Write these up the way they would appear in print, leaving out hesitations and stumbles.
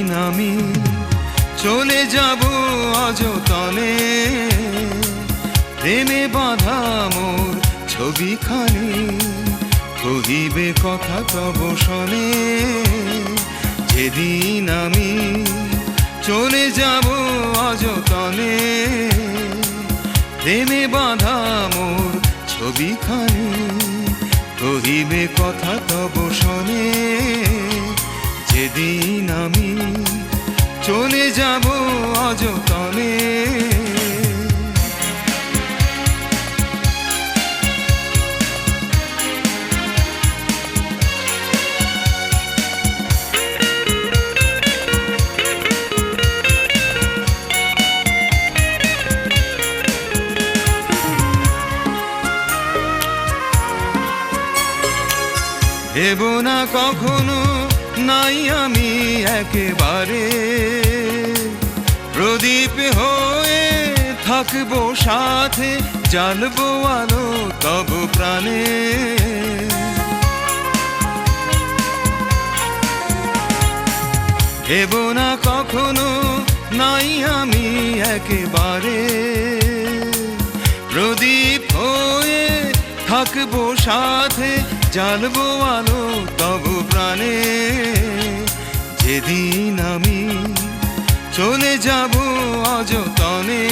যেদিন আমি চলে যাব অযতনে, প্রেমে বাঁধা মোর ছবিখানি কহিবে কথা তব শনে। যেদিন আমি চলে যাব অযতনে, প্রেমে বাঁধা মোর ছবিখানি কহিবে কথা তব শনে। যেদিন আমি চলে যাব অযতনে। দেব না কখনো নাই আমি একেবারে, প্রদীপ হয়ে থাকবো সাথে, জ্বালবো আলো তব প্রাণে। দেব না কখনো নাই আমি একেবারে, প্রদীপ হয়ে থাকবো সাথে, জ্বালবো আলো তব প্রাণে। যেদিন আমি চলে যাব অযতনে,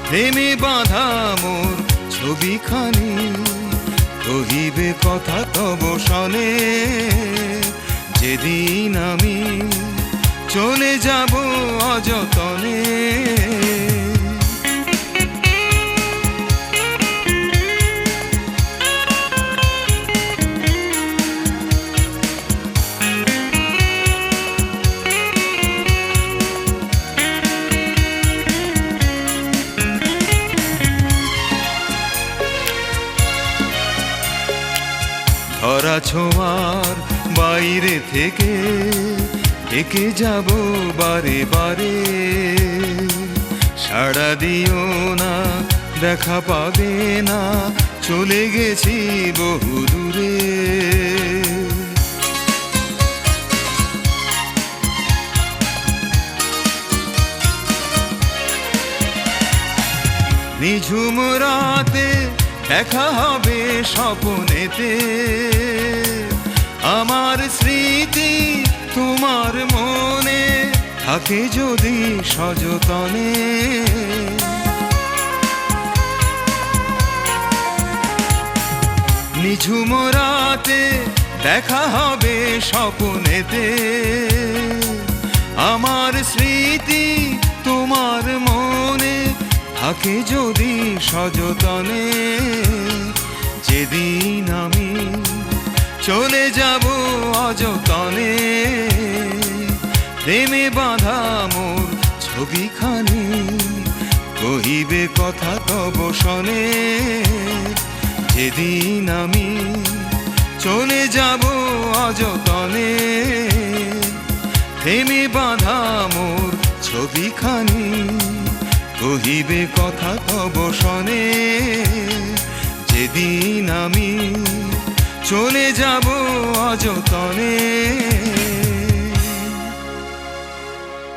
প্রেমে বাঁধা মোর ছবিখানি কহিবে কথা তব শনে। যেদিন আমি চলে যাব অযতনে। ধরা ছোঁয়ার বাইরে থেকে ডেকে যাব বারে বারে, সাড়া দিও না দেখা পাবে না, চলে গেছি বহু দূরে। নিঝুম রাতে দেখা হবে স্বপ্নেতে, আমার স্মৃতি তোমার মনে থাকে যদি সযতনে। নিঝুম রাতে দেখা হবে স্বপ্নেতে, আমার স্মৃতি তোমার মনে থাকে যদি সযতনে। যেদিন আমি চলে যাব অযতনে, প্রেমে বাঁধা মোর ছবিখানি কহিবে কথা তব শনে। যেদিন আমি চলে যাব অযতনে, প্রেমে বাঁধা মোর ছবিখানি কহিবে কথা তব শনে। যেদিন আমি চলে যাব অযতনে।